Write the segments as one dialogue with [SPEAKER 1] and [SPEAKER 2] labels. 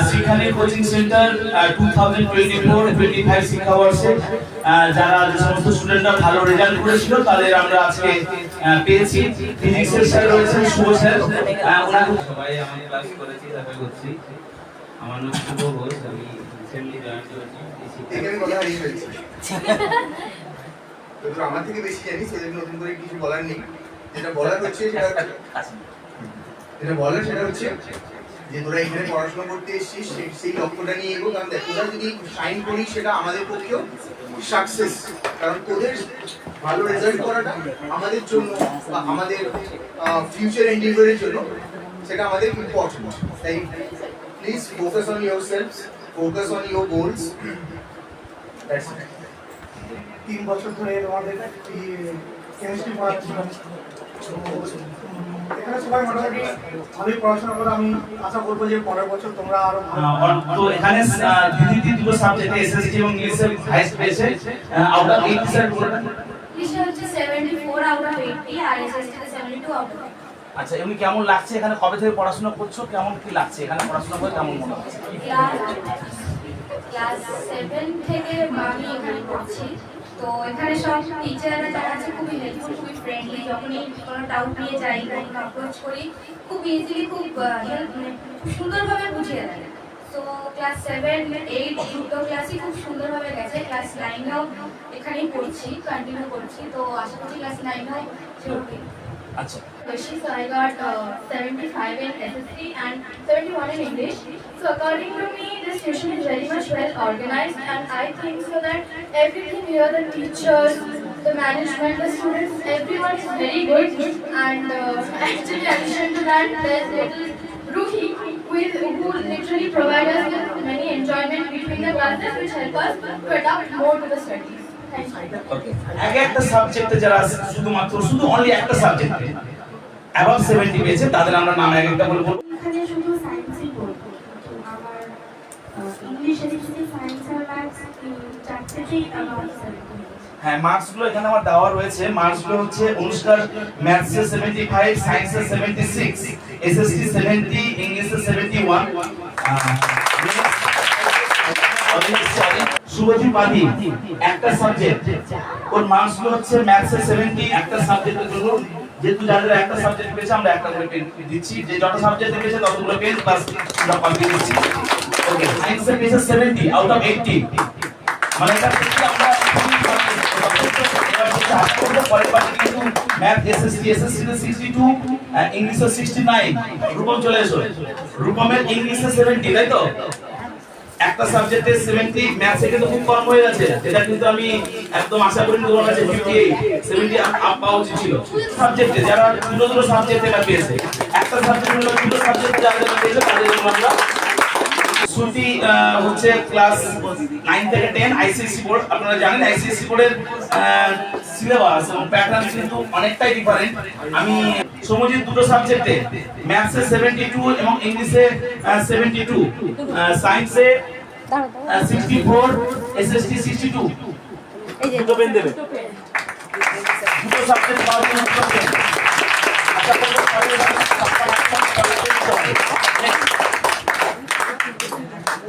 [SPEAKER 1] সেখানে coaching centre 2024-25 শিক্ষাবর্ষে যারা যে সমস্ত স্টুডেন্টরা ভালো রেজাল্ট করেছিল তাদের আমরা আজকে পেয়েছি। ফিজিক্সের স্যার রয়েছেন শুভ স্যার, ওনাকে
[SPEAKER 2] সবাই আমি ক্লাস করেছি তারপরে করছি। আমার নাম শুভ ঘোষ, আমি রিসেন্টলি জয়েন করেছি।
[SPEAKER 3] এখানে কথা হারিয়ে ফেলছি। তো আমার থেকে বেশি জানি, সেজন্য নতুন করে কিছু বলার নেই। যেটা বলার হচ্ছে যে তোরা এখানে পড়াশোনা করতে এসেছিস সেই লক্ষ্যটা নিয়ে এগো, কারণ তোরা যদি সাইন করিস সেটা আমাদের পক্ষেও সাকসেস, কারণ তোদের ভালো রেজাল্ট করাটা আমাদের জন্য বা আমাদের ফিউচার এন্ডিভারের জন্য সেটা আমাদের ইম্পর্টেন্ট। তাই please focus on your self, focus on your goals.
[SPEAKER 4] 3 বছর ধরে আমাদের কেমিস্ট্রি পড়াচ্ছি। এখানে সবাই মোটামুটি ভালোই পড়াশোনা করে, আমি আশা করবো যে পরের বছর তোমরা আরো
[SPEAKER 1] তো এখানে দিদি দুটো সাবজেক্টে এসএসটি এবং ইংলিশে হাইস্ট পেয়েছে। আউট অফ 80 স্যার
[SPEAKER 5] ইংলিশে হচ্ছে 74 আউট অফ 80 আর এসএসটি তে 72 আউট অফ 80।
[SPEAKER 1] আচ্ছা, এমনি কেমন লাগছে এখানে? কবে থেকে পড়াশোনা করছো? কেমন কি লাগছে এখানে পড়াশোনা করে? কেমন মনে হচ্ছে?
[SPEAKER 5] ক্লাস 7 থেকে আমি এখানে পড়ছি। তো এখানে সব টিচাররা যারা আছে খুবই হেল্পফুল, খুবই ফ্রেন্ডলি। যখনই কোনো ডাউট নিয়ে যাই, কোনো অ্যাপ্রোচ করি, খুব ইজিলি, খুব সুন্দরভাবে বুঝিয়ে দেয়। তো ক্লাস 7, 8 দুটো ক্লাসই খুব সুন্দরভাবে গেছে। ক্লাস 9এও এখানেই পড়ছি, কন্টিনিউ করছি। তো আশা করছি ক্লাস 9এও সেরকমই।
[SPEAKER 1] আচ্ছা,
[SPEAKER 5] So I got 75 in SSC and 71 in English. So according to me, this tuition is very much well organized, and I think so that everything here, the teachers, the management, the students, everyone is very good. And actually, in addition to that, there's little Ruhi, who literally provide us with many enjoyment between the classes, which help us to adapt more to the studies.
[SPEAKER 1] এক একটা সাবজেক্টে যারা শুধুমাত্র only একটা সাবজেক্টে above 70 পেয়েছে তাদের আমরা নাম এক একটা বলবো।
[SPEAKER 6] এখানে শুধু সায়েন্সই পড়বো, আমার ইংলিশ, এসএসসি, সায়েন্স আর ম্যাথস চারটেতেই আমার 70।
[SPEAKER 1] হ্যাঁ, মার্কস গুলো এখানে আমার দেওয়া রয়েছে। মার্কস গুলো হচ্ছে অনুষ্কার ম্যাথসে 75, সায়েন্সে 76, এসএসটি 70, ইংলিশে 71। শুভজিৎ বাদী একটা সাবজেক্ট, ওর মার্কস গুলো হচ্ছে ম্যাথসে 70, একটা সাবজেক্টের জন্য। যেহেতু যাদের একটা সাবজেক্ট পেয়েছে আমরা একটা করে পেন দিচ্ছি, যে যত সাবজেক্ট পেয়েছে ততগুলো পেন প্লাস আমরা কমপ্লিট দিচ্ছি। ওকে, সায়েন্সে পেয়েছে 70 আউট অফ 80, মানে এটা থেকে আমরা পরের পাশে কিন্তু ম্যাথ এসএসটি তে 62, ইংলিশে 69। রূপম চলে এসো। রূপমের ইংলিশে 70, তাই তো? একটা সাবজেক্টে 70, ম্যাথসে কিন্তু খুব কম হয়ে গেছে। এটা কিন্তু আমি একদম আশা করি তোমার কাছে 58, 70 আপ পাওয়া উচিত ছিল। সাবজেক্টে যারা দুটো সাবজেক্টে এটা পেয়েছে, একটা সাবজেক্ট হলো দুটো সাবজেক্টে যারা পেয়েছে তাদের জন্য আমরা ছুটি হচ্ছে ক্লাস 9 থেকে 10 আইসিএসসি বোর্ড। আপনারা জানেন আইসিএসসি বোর্ডের সিলেবাস এবং প্যাটার্ন কিন্তু অনেকটাই ডিফারেন্ট। আমি সমজিৎ দুটো সাবজেক্টে ম্যাথসে 72 এবং ইংলিশে 72, সায়েন্সে 64, এসএসটি 62। দুটো পেন দেবে, দুটো সাবজেক্ট পাওয়ার জন্য দুটো পেন।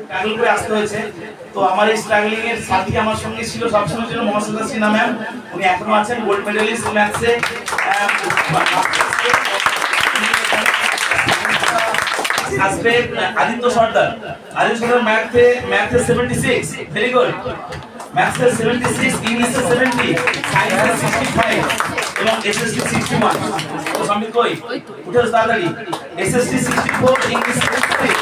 [SPEAKER 1] স্ট্রাগল করে আসতে হয়েছে। তো আমার এই স্ট্রাগলিং এর সাথী আমার সঙ্গে ছিল সবসময় ছিল মহাশ্বেতা সিনহা ম্যাম, উনি এখনো আছেন, গোল্ড মেডেলিস্ট ম্যাথসে। আসবে আদিত্য সর্দার, ম্যাথে 76, ভেরি গুড। ম্যাথসে 76, ইংলিশে 70, সায়েন্সে 65 এবং এসএসটি 61। তো আমি কই উঠে তাড়াতাড়ি, SST 64, English 63।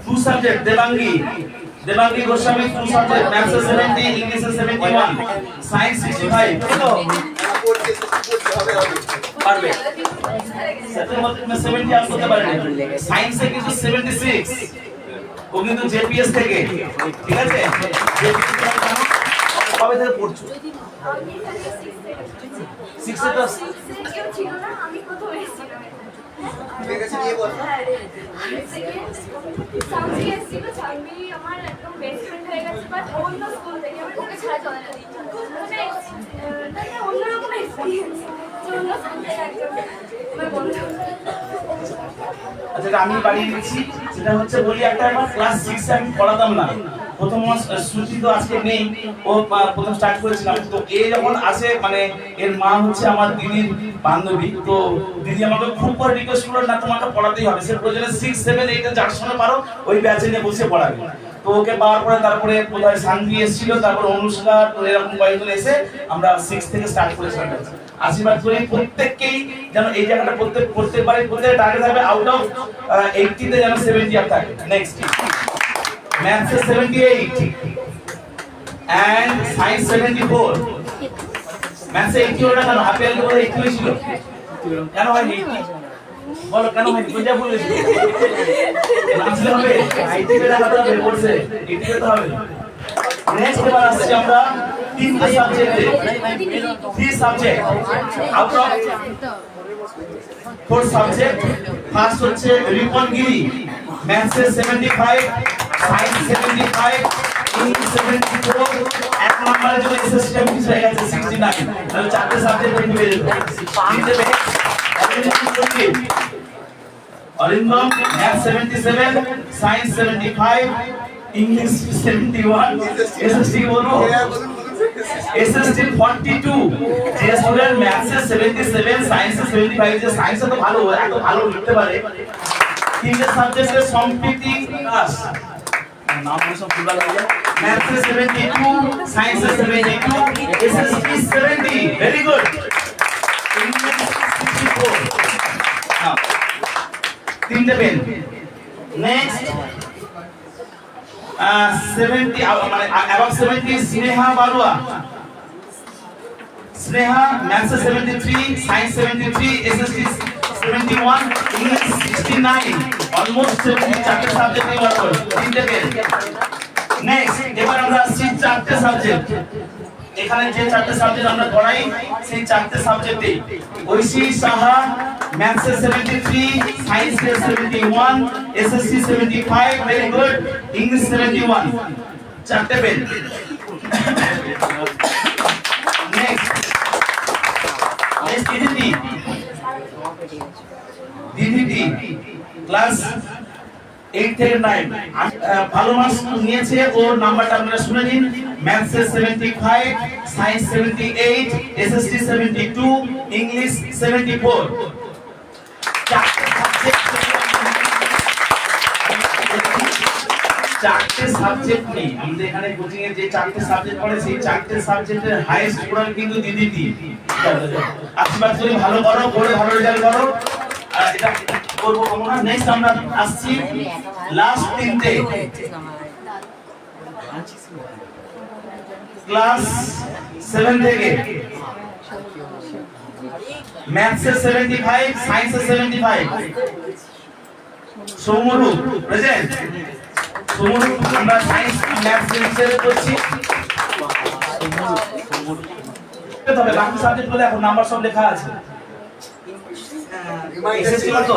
[SPEAKER 1] Two subject Devangi Goswami, two subject, Maths 70, English 71, Science 65. পারবে সেটার মধ্যে 70 আপ করতে পারেন। সায়েন্সে কিন্তু 76, ও কিন্তু জেপিএস থেকে, ঠিক আছে? কবে থেকে পড়ছো? 6 এ তো
[SPEAKER 6] কেউ ছিল না, আমি প্রথম এসেছিলাম।
[SPEAKER 3] ঠিক আছে নিয়ে বল
[SPEAKER 5] সামসি এসেছিল, সামসি আমার একদম বেস্ট ফ্রেন্ড হয়ে গেছে, বাট অন্য স্কুল থেকে আমার ওকে ছাড়া চলে না। মানে অন্যরকম এক্সপিরিয়েন্স, যে অন্য স্কুল থেকে একদম আমার বন্ধু।
[SPEAKER 1] আচ্ছা, আমি বাড়িয়ে দিচ্ছি। সেটা হচ্ছে বলি একটা, আমার ক্লাস 6 এ আমি পড়াতাম না, প্রথম শ্রুতি তো আজকে নেই, ও প্রথম স্টার্ট করেছিলাম। তো এ যখন আসে, মানে এর মা হচ্ছে আমার দিদির বান্ধবী, তো দিদি আমাকে খুব করে রিকোয়েস্ট করলো, না তোমাকে পড়াতেই হবে, সে প্রয়োজনে 6, 7, 8 যার সঙ্গে পারো ওই ব্যাচে নিয়ে বসে পড়াবে। তো ওকে পাওয়ার পরে তারপরে কোথায় শান্তি এসেছিল, তারপর অনুষ্কা, তো এরকম কয়েকজন এসে আমরা 6 থেকে স্টার্ট করেছিলাম। আশীর্বাদ করি প্রত্যেককেই যেন এই জায়গাটা প্রত্যেকবারে প্রত্যেক টার্গেট থাকবে, আউট অফ 80 তে যেন 70 আপ থাকে। Next maths 78 and science 74। Maths 80 ওটা কেন আপেল করে 80 ছিল, কেন হয়নি? বলো কেন হয়নি? বুঝা বলেছি নামলে হবে 80 তে রাখতে হবে, বলছে 80 তে হবে। নেক্সট এবার আসছে আমরা তিনটে সাবজেক্টে, 3 subject out of 4 subject. First হচ্ছে রিপন গিরি, ম্যাথস 75, সায়েন্স 75, ইংলিশ 74, এক নম্বরের জন্য এসএসসি কিছু হয়ে গেছে 69। তাহলে চারটে সাবজেক্ট কিন্তু বেড়ে যাবে। তিনটে বেড়ে Arindam maths 77, science 75, English 71, SSC বলবো এসএসসি 42। যে স্টুডেন্ট ম্যাথস 77, সায়েন্স 75, যে সায়েন্স তো ভালো, এত ভালো লিখতে পারে, তিনটে সাবজেক্টের সম্প্রীতি ক্লাস নাম সব ভুল হয়ে যায়। Maths 72, science 72, SSC 70, very good. English 64। নাও তিনটে পেন। নেক্সট 70 মানে above 70 Sneha Barua, Sneha maths 73, science 73, SSC 71, English 69, almost 70 চারটে সাবজেক্ট নিয়ে বার করো, তিনটে পেন। নেক্সট এবার আমরা আসছি চারটে সাবজেক্ট। এখানে যে চারটে সাবজেক্ট আমরা পড়াই সেই চারটে সাবজেক্টে Aishi Saha maths 73, science 71, SSC 75, very good, English 71, চারটে পেন। নেক্সট দিদিটি ক্লাস 8 থেকে 9 ভালো মার্কস নিয়েছে, ওর নাম্বারটা আপনারা শুনে নিন। Maths 75, science 78, SSC 72, English 74। চারটে সাবজেক্ট নেই আমাদের এখানে কোচিং এ, যে চারটে সাবজেক্ট পড়ে সেই চারটে সাবজেক্টের হাইয়েস্ট স্কোরার কিন্তু দিদিটি। আশীর্বাদ করে ভালো করো, পড়ে ভালো রেজাল্ট করো, এটা করব কামনা। নেক্সট আমরা আসছি লাস্ট তিনটে ক্লাস 7 থেকে। Maths 75, science 75, Soumarup present. Soumarup আমরা সায়েন্স ম্যাথস হিসেবে করছি, তবে বাকি সাবজেক্ট গুলো এখন নাম্বার সব লেখা আছে। এসএসসি তো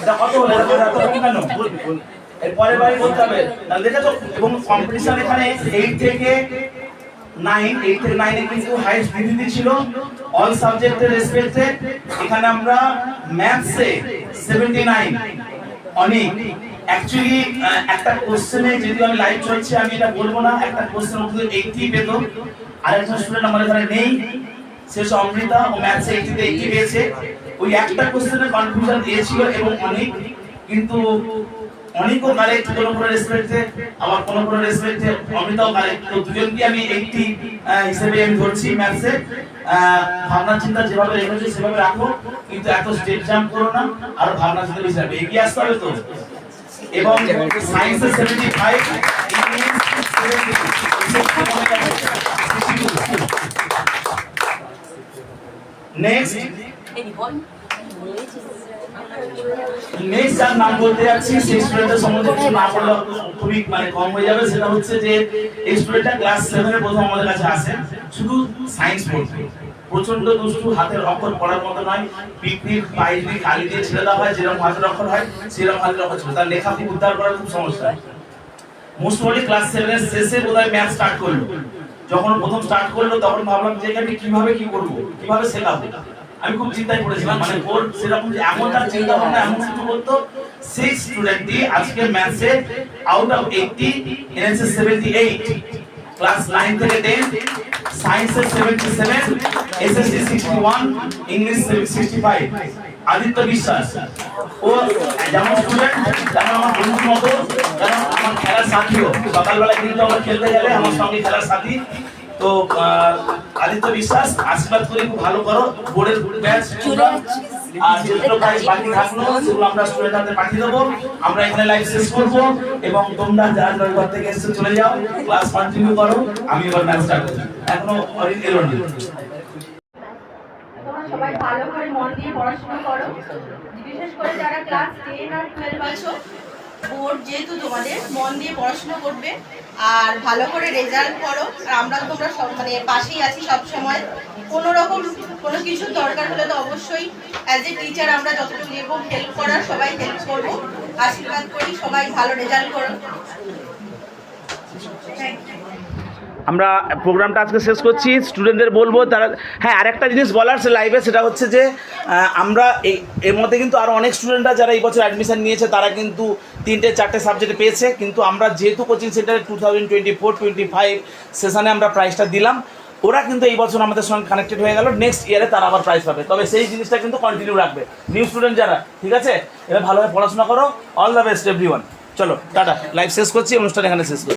[SPEAKER 1] এটা কত হলো, এটা কত কেন এর পরে বারে বলতে হবে, তাহলে দেখো। এবং কম্পিটিশন এখানে 8 থেকে 9 এ কিন্তু হাইয়েস্ট ডিগ্রি ছিল অল সাবজেক্টের রেসপেক্টে। এখানে আমরা ম্যাথসে 79, অনেক অ্যাকচুয়ালি একটা কোশ্চেনে, যেহেতু আমি লাইভ চলছে আমি এটা বলবো না, একটা কোশ্চেন উত্তর 80 পেত। আরেকজন স্টুডেন্ট আমার এখানে নেই, সে অমৃতা, ও ম্যাথসে 80 তে 80 পেয়েছে। ওই একটা কোশ্চেনে কনফিউশন দিয়েছিল এবং অনেক, কিন্তু অনেকও কারেক্ট, কোনো কোনো রেসপেক্টে, আবার কোনো কোনো রেসপেক্টে অমৃতাও কারেক্ট। তো দুজনকে আমি 80 হিসেবে আমি ধরছি ম্যাথসে। ভাবনা চিন্তা যেভাবে রেখেছো সেভাবে রাখো, কিন্তু এত স্টেপ জাম্প করো না, আর ভাবনা চিন্তা হিসাবে এগিয়ে আসতে হবে তো। এবং সায়েন্সে 75, ইংলিশ 70, নেক্সট যার নাম বলতে যাচ্ছি সেই স্টুডেন্টের সম্বন্ধে কিছু না বললে খুবই মানে কম হয়ে যাবে। সেটা হচ্ছে যে এই স্টুডেন্টটা ক্লাস 7 এর প্রথম আমাদের কাছে আসে। শুধু সায়েন্স পড়বে, প্রচন্ড দুষ্টু, হাতের অক্ষর পড়ার মতো নয়, পিপির পাইলি কালি দিয়ে ছেড়ে দেওয়া হয়, যেরকম হাতের অক্ষর হয় সেরকম হাতের অক্ষর ছিল, তার লেখা খুব উদ্ধার করার খুব সমস্যা। মোস্ট প্রবাবলি ক্লাস 7 এর শেষে বোধহয় ম্যাথ স্টার্ট করলো। যখন প্রথম স্টার্ট করলো তখন ভাবলাম যে আমি কিভাবে কি করব, কিভাবে শেখাবো। আমি খুব চিন্তায় পড়েছিলাম, মানে ওর সেরকম যে এমন তার চিন্তা ভাবনা এমন কিছু করতো। সেই স্টুডেন্টটি আজকে ম্যাথসে আউট অফ 80 এনেছে 78, ক্লাস 9 থেকে 10, সায়েন্সে 77, এসএসসি 61, ইংলিশ 65। আদিত্য বিশ্বাস ও যেমন স্টুডেন্ট, যেমন আমার বন্ধুর মতো, যেমন আমার খেলার সাথীও। সকালবেলা কিন্তু আমরা খেলতে গেলে আমার সঙ্গে খেলার সাথী। তো আদিত্য বিশ্বাস, আশীর্বাদ করে খুব ভালো করো, বোর্ডের ব্যাচ আর যেগুলো প্রাইজ বাকি থাকলো সেগুলো আমরা স্টুডেন্ট হাতে পাঠিয়ে দেবো। আমরা এখানে লাইভ শেষ করব এবং তোমরা যারা ঘর থেকে এসে চলে যাও, ক্লাস কন্টিনিউ করো। আমি এবার ম্যাচ স্টার্ট করছি, এখনো এলো না।
[SPEAKER 7] তোমরা সবাই ভালো করে মন দিয়ে পড়াশোনা করো, বিশেষ করে যারা ক্লাস 10 আর 12 আছো, বোর্ড যেহেতু তোমাদের, মন দিয়ে পড়াশোনা করবে আর ভালো করে রেজাল্ট করো। আর আমরা তোমরা সব মানে পাশেই আছি সব সময়, কোনো রকম কোনো কিছু দরকার হলে তো অবশ্যই অ্যাজ এ টিচার আমরা যতটুকু নেবো হেল্প করার, সবাই হেল্প করবো। আশীর্বাদ করি সবাই ভালো রেজাল্ট করো। Thank you.
[SPEAKER 1] আমরা প্রোগ্রামটা আজকে শেষ করছি। স্টুডেন্টদের বলবো তারা, হ্যাঁ আরেকটা জিনিস বলার সে লাইভে, সেটা হচ্ছে যে আমরা এর মধ্যে কিন্তু আরও অনেক স্টুডেন্টরা যারা এই বছর অ্যাডমিশন নিয়েছে তারা কিন্তু 3-4টে সাবজেক্টে পেয়েছে। কিন্তু আমরা যেহেতু কোচিং সেন্টারে 2024-25 সেশনে আমরা প্রাইজটা দিলাম, ওরা কিন্তু এই বছর আমাদের সঙ্গে কানেক্টেড হয়ে গেল, নেক্সট ইয়ারে তারা আবার প্রাইজ পাবে। তবে সেই জিনিসটা কিন্তু কন্টিনিউ রাখবে নিউ স্টুডেন্ট যারা, ঠিক আছে? এরা ভালোভাবে পড়াশোনা করো। All the best everyone. চলো টাটা, লাইভ শেষ করছি, অনুষ্ঠান এখানে শেষ করছি।